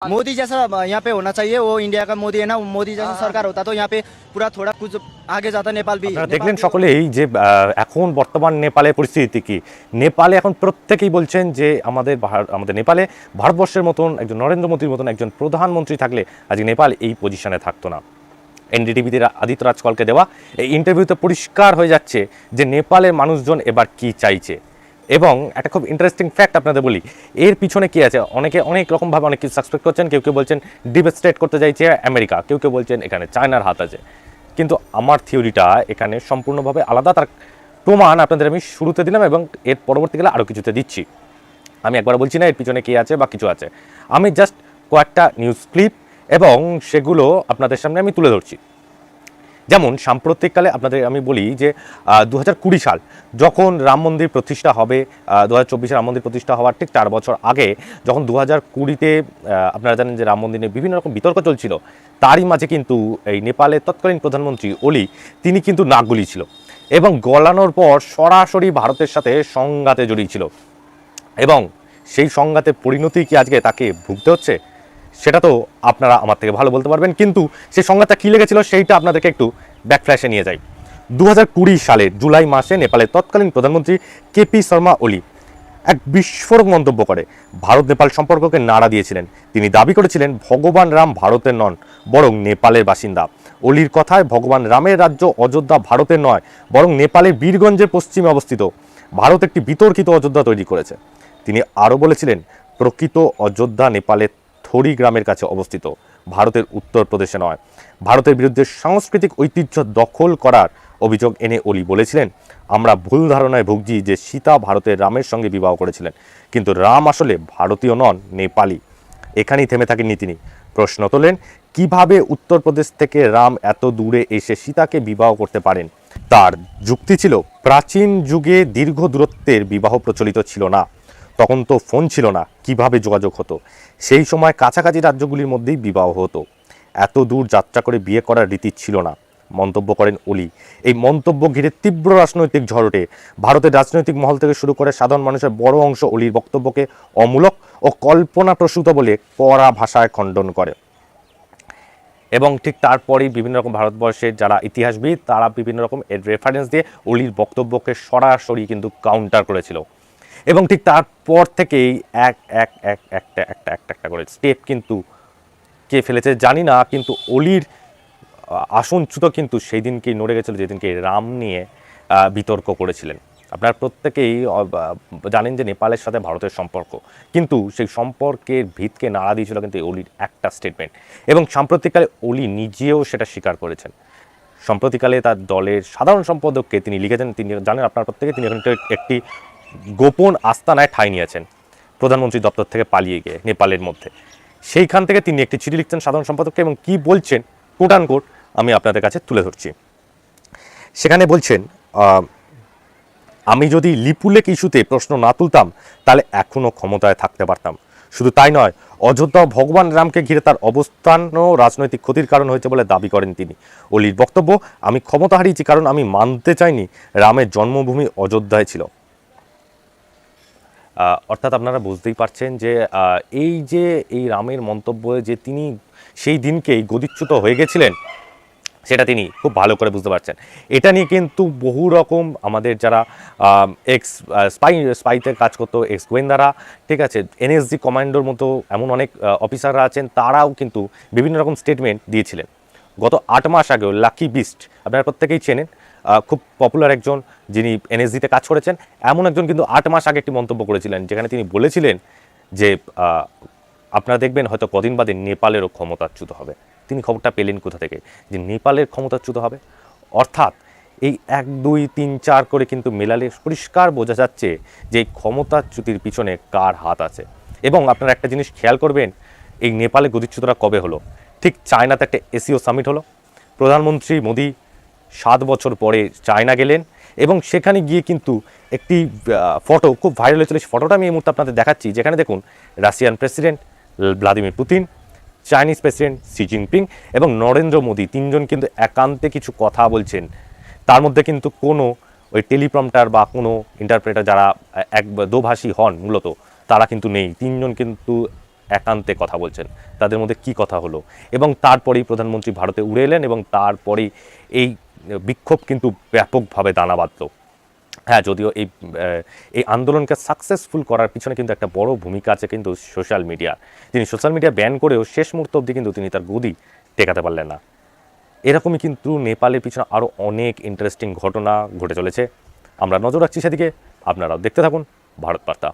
मोदी जैसा यहाँ पे होना चाहिए। वो इंडिया का मोदी है ना, मोदी जैसा सरकार होता तो यहाँ पे पूरा थोड़ा कुछ आगे जाता। नेपाल भी দেখলেন সকলেই যে এখন বর্তমান নেপালের পরিস্থিতি কি। নেপালে এখন প্রত্যেকেই বলছেন যে আমাদের নেপালে ভারতবর্ষের মতন একজন নরেন্দ্র মোদীর মতন একজন প্রধানমন্ত্রী থাকলে আজকে নেপাল এই পজিশনে থাকতো না। এনডিটিভিতে আদিত্য রাজ কলকে দেওয়া এই ইন্টারভিউতে পরিষ্কার হয়ে যাচ্ছে যে নেপালের মানুষজন এবার কি চাইছে। এবং একটা খুব ইন্টারেস্টিং ফ্যাক্ট আপনাদের বলি, এর পিছনে কি আছে। অনেকে অনেক রকমভাবে অনেক কিছু সাসপেক্ট করছেন। কেউ কেউ বলছেন ডিভাস্টেট করতে চাইছে আমেরিকা, কেউ কেউ বলছেন এখানে চায়নার হাত আছে। কিন্তু আমার থিওরিটা এখানে সম্পূর্ণভাবে আলাদা। তার প্রমাণ আপনাদের আমি শুরুতে দিলাম এবং এর পরবর্তীকালে আরও কিছুতে দিচ্ছি। আমি একবার বলছি না এর পিছনে কে আছে বা কিছু আছে, আমি জাস্ট কয়েকটা নিউজ ক্লিপ এবং সেগুলো আপনাদের সামনে আমি তুলে ধরছি। যেমন সাম্প্রতিককালে আপনাদের আমি বলি যে 2020 সাল যখন রাম মন্দির প্রতিষ্ঠা হবে, 2024 রাম মন্দির প্রতিষ্ঠা হওয়ার ঠিক 4 বছর আগে যখন 2020-তে আপনারা জানেন যে রাম মন্দির নিয়ে বিভিন্ন রকম বিতর্ক চলছিল, তারই মাঝে কিন্তু এই নেপালের তৎকালীন প্রধানমন্ত্রী ওলি তিনি কিন্তু নাক গলিয়েছিল এবং গলানোর পর সরাসরি ভারতের সাথে সংঘাতে জড়িয়েছিল। এবং সেই সংঘাতের পরিণতি কি আজকে তাকে ভুগতে হচ্ছে সেটা তো আপনারা আমার থেকে ভালো বলতে পারবেন। কিন্তু সেই সংঘাতটা কী লেগেছিল সেইটা আপনাদেরকে একটু ব্যাকফ্ল্যাশে নিয়ে যাই। 2020 সালের জুলাই মাসে নেপালের তৎকালীন প্রধানমন্ত্রী কেপি শর্মা ওলি এক বিস্ফোরক মন্তব্য করে ভারত নেপাল সম্পর্ককে নাড়া দিয়েছিলেন। তিনি দাবি করেছিলেন ভগবান রাম ভারতের নন, বরং নেপালের বাসিন্দা। ওলির কথায় ভগবান রামের রাজ্য অযোধ্যা ভারতের নয়, বরং নেপালের বীরগঞ্জের পশ্চিমে অবস্থিত। ভারত একটি বিতর্কিত অযোধ্যা তৈরি করেছে। তিনি আরও বলেছিলেন প্রকৃত অযোধ্যা নেপালের থরি গ্রামের কাছে অবস্থিত, ভারতের উত্তরপ্রদেশে নয়। ভারতের বিরুদ্ধে সাংস্কৃতিক ঐতিহ্য দখল করার অভিযোগ এনে ওলি বলেছিলেন আমরা ভুল ধারণায় ভুগছি যে সীতা ভারতের রামের সঙ্গে বিবাহ করেছিলেন, কিন্তু রাম আসলে ভারতীয় নন, নেপালি। এখানেই থেমে থাকেননি তিনি, প্রশ্ন তোলেন কিভাবে উত্তরপ্রদেশ থেকে রাম এত দূরে এসে সীতাকে বিবাহ করতে পারেন। তার যুক্তি ছিল প্রাচীন যুগে দীর্ঘ দূরত্বের বিবাহ প্রচলিত ছিল না, তখন তো ফোন ছিল না, কিভাবে যোগাযোগ হতো। সেই সময় কাছাকাছি রাজ্যগুলির মধ্যেই বিবাহ হতো, এত দূর যাত্রা করে বিয়ে করার রীতি ছিল না, মন্তব্য করেন ওলি। এই মন্তব্য ঘিরে তীব্র রাজনৈতিক ঝড় ওঠে। ভারতের রাজনৈতিক মহল থেকে শুরু করে সাধারণ মানুষের বড় অংশ ওলির বক্তব্যকে অমূলক ও কল্পনাপ্রসূত বলে কড়া ভাষায় খণ্ডন করে। এবং ঠিক তারপরেই বিভিন্ন রকম ভারতবর্ষের যারা ইতিহাসবিদ তারা বিভিন্ন রকম এর রেফারেন্স দিয়ে ওলির বক্তব্যকে সরাসরি কিন্তু কাউন্টার করেছিল। এবং ঠিক তারপর থেকেই একটা করে স্টেপ কিন্তু কে ফেলেছে জানি না, কিন্তু অলির আসনচ্যুত কিন্তু সেই দিনকেই নড়ে গেছিল যেদিনকে রাম নিয়ে বিতর্ক করেছিলেন। আপনারা প্রত্যেকেই জানেন যে নেপালের সাথে ভারতের সম্পর্ক, কিন্তু সেই সম্পর্কের ভিতকে নাড়া দিয়েছিল কিন্তু অলির একটা স্টেটমেন্ট। এবং সাম্প্রতিককালে অলি নিজেও সেটা স্বীকার করেছেন। সম্প্রতিকালে তার দলের সাধারণ সম্পাদককে তিনি লিখেছেন, তিনি জানেন আপনার প্রত্যেকে, তিনি এখন একটি গোপন আস্তানায় ঠাঁই নিয়েছেন প্রধানমন্ত্রী দপ্তর থেকে পালিয়ে গিয়ে নেপালের মধ্যে। সেইখান থেকে তিনি একটি চিঠি লিখছেন সাধারণ সম্পাদককে এবং কি বলছেন কোট অ্যান্ড কোট আমি আপনাদের কাছে তুলে ধরছি। সেখানে বলছেন আমি যদি লিপুলেক ইস্যুতে প্রশ্ন না তুলতাম তাহলে এখনও ক্ষমতায় থাকতে পারতাম। শুধু তাই নয়, অযোধ্যা ভগবান রামকে ঘিরে তার অবস্থানও রাজনৈতিক ক্ষতির কারণ হয়েছে বলে দাবি করেন তিনি। অলির বক্তব্য আমি ক্ষমতা হারিয়েছি কারণ আমি মানতে চাইনি রামের জন্মভূমি অযোধ্যায় ছিল। অর্থাৎ আপনারা বুঝতেই পারছেন যে এই রামের মন্তব্য যে তিনি সেই দিনকেই গদিচ্যুত হয়ে গেছিলেন সেটা তিনি খুব ভালো করে বুঝতে পারছেন। এটা নিয়ে কিন্তু বহু রকম আমাদের যারা এক্স স্পাইতে কাজ করতো, এক্স গোয়েন্দারা, ঠিক আছে, এনএসজি কমান্ডোর মতো এমন অনেক অফিসাররা আছেন, তারাও কিন্তু বিভিন্ন রকম স্টেটমেন্ট দিয়েছিলেন। গত 8 মাস আগেও লাকি বিস্ট আপনারা প্রত্যেকেই চেনেন, খুব পপুলার একজন যিনি এনএসজিতে কাজ করেছেন, এমন একজন কিন্তু 8 মাস আগে একটি মন্তব্য করেছিলেন যেখানে তিনি বলেছিলেন যে আপনারা দেখবেন হয়তো কদিন বাদে নেপালেরও ক্ষমতাচ্যুত হবে। তিনি খবরটা পেলেন কোথা থেকে যে নেপালের ক্ষমতাচ্যুত হবে? অর্থাৎ এই 1, 2, 3, 4 করে কিন্তু মেলালে পরিষ্কার বোঝা যাচ্ছে যে ক্ষমতাচ্যুতির পিছনে কার হাত আছে। এবং আপনারা একটা জিনিস খেয়াল করবেন, এই নেপালে গদিচ্যুতরা কবে হলো? ঠিক চায়নাতে একটা এসিও সামিট হলো, প্রধানমন্ত্রী মোদি 7 বছর পরে চায়না গেলেন এবং সেখানে গিয়ে কিন্তু একটি ফটো খুব ভাইরাল হয়েছিল। সেই ফটোটা আমি এই মুহূর্তে আপনাদের দেখাচ্ছি, যেখানে দেখুন Russian president Vladimir Putin, Chinese president Xi Jinping এবং নরেন্দ্র মোদি তিনজন কিন্তু একান্তে কিছু কথা বলছেন। তার মধ্যে কিন্তু কোনো ওই টেলিপ্রম্পটার বা কোনো ইন্টারপ্রেটার যারা দোভাষী হন মূলত তারা কিন্তু নেই। তিনজন কিন্তু একান্তে কথা বলছেন, তাদের মধ্যে কি কথা হলো, এবং তারপরেই প্রধানমন্ত্রী ভারতে উড়ে এলেন এবং তারপরেই এই বিক্ষোভ কিন্তু ব্যাপকভাবে দানা বাঁধল। হ্যাঁ, যদিও এই আন্দোলনকে সাকসেসফুল করার পিছনে কিন্তু একটা বড় ভূমিকা আছে কিন্তু সোশ্যাল মিডিয়া। তিনি সোশ্যাল মিডিয়া ব্যান করেও শেষ মুহূর্ত অবধি কিন্তু তিনি তার গদি টেকাতে পারলেন না। এরকমই কিন্তু নেপালের পিছনে আরও অনেক ইন্টারেস্টিং ঘটনা ঘটে চলেছে। আমরা নজর রাখছি সেদিকে, আপনারাও দেখতে থাকুন ভারত বার্তা।